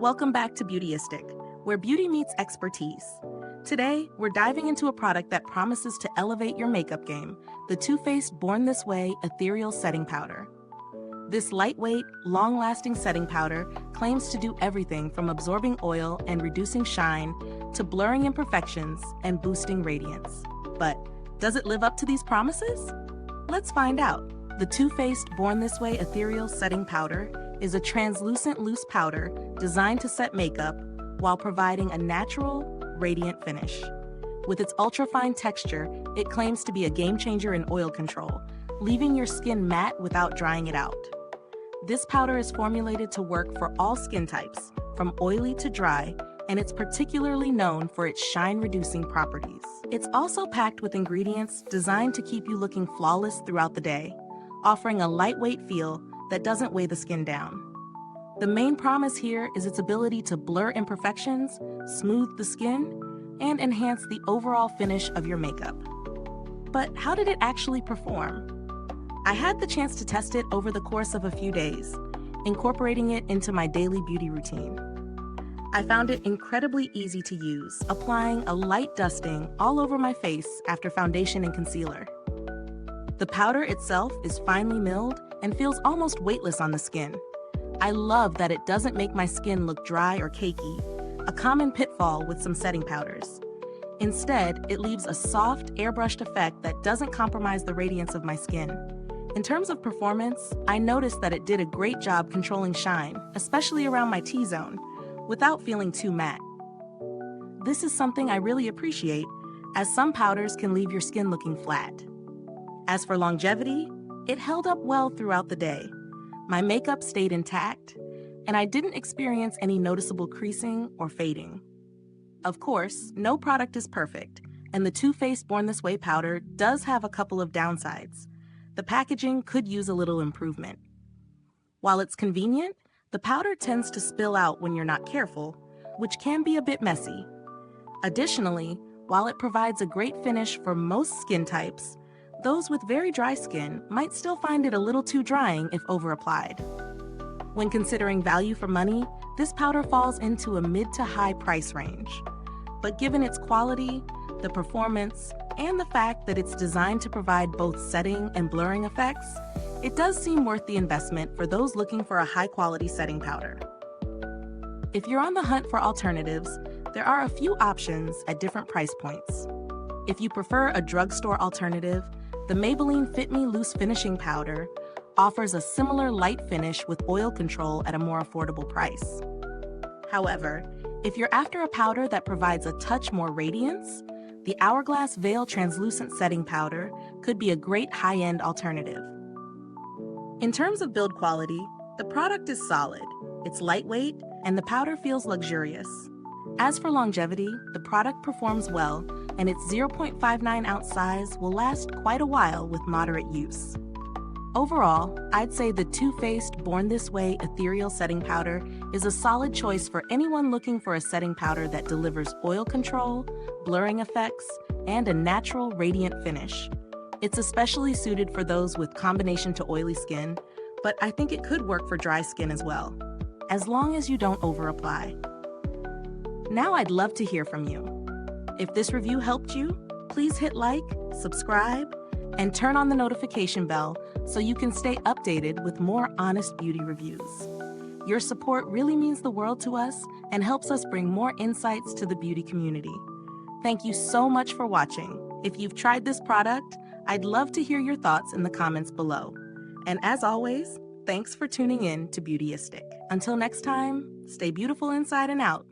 Welcome back to Beautyistic, where beauty meets expertise. Today, we're diving into a product that promises to elevate your makeup game, the Too Faced Born This Way Ethereal Setting Powder. This lightweight, long-lasting setting powder claims to do everything from absorbing oil and reducing shine to blurring imperfections and boosting radiance. But does it live up to these promises? Let's find out. The Too Faced Born This Way Ethereal Setting Powder is a translucent loose powder designed to set makeup while providing a natural, radiant finish. With its ultra-fine texture, it claims to be a game-changer in oil control, leaving your skin matte without drying it out. This powder is formulated to work for all skin types, from oily to dry, and it's particularly known for its shine-reducing properties. It's also packed with ingredients designed to keep you looking flawless throughout the day, offering a lightweight feel that doesn't weigh the skin down. The main promise here is its ability to blur imperfections, smooth the skin, and enhance the overall finish of your makeup. But how did it actually perform? I had the chance to test it over the course of a few days, incorporating it into my daily beauty routine. I found it incredibly easy to use, applying a light dusting all over my face after foundation and concealer. The powder itself is finely milled and feels almost weightless on the skin. I love that it doesn't make my skin look dry or cakey, a common pitfall with some setting powders. Instead, it leaves a soft, airbrushed effect that doesn't compromise the radiance of my skin. In terms of performance, I noticed that it did a great job controlling shine, especially around my T-zone, without feeling too matte. This is something I really appreciate, as some powders can leave your skin looking flat. As for longevity, it held up well throughout the day. My makeup stayed intact, and I didn't experience any noticeable creasing or fading. Of course, no product is perfect, and the Too Faced Born This Way powder does have a couple of downsides. The packaging could use a little improvement. While it's convenient, the powder tends to spill out when you're not careful, which can be a bit messy. Additionally, while it provides a great finish for most skin types, those with very dry skin might still find it a little too drying if over-applied. When considering value for money, this powder falls into a mid to high price range. But given its quality, the performance, and the fact that it's designed to provide both setting and blurring effects, it does seem worth the investment for those looking for a high-quality setting powder. If you're on the hunt for alternatives, there are a few options at different price points. If you prefer a drugstore alternative, the Maybelline Fit Me Loose Finishing Powder offers a similar light finish with oil control at a more affordable price. However, if you're after a powder that provides a touch more radiance, the Hourglass Veil Translucent Setting Powder could be a great high-end alternative. In terms of build quality, the product is solid, it's lightweight, and the powder feels luxurious. As for longevity, the product performs well, and its 0.59 ounce size will last quite a while with moderate use. Overall, I'd say the Too Faced Born This Way Ethereal Setting Powder is a solid choice for anyone looking for a setting powder that delivers oil control, blurring effects, and a natural, radiant finish. It's especially suited for those with combination to oily skin, but I think it could work for dry skin as well, as long as you don't over-apply. Now I'd love to hear from you. If this review helped you, please hit like, subscribe, and turn on the notification bell so you can stay updated with more honest beauty reviews. Your support really means the world to us and helps us bring more insights to the beauty community. Thank you so much for watching. If you've tried this product, I'd love to hear your thoughts in the comments below. And as always, thanks for tuning in to Beautyistic. Until next time, stay beautiful inside and out.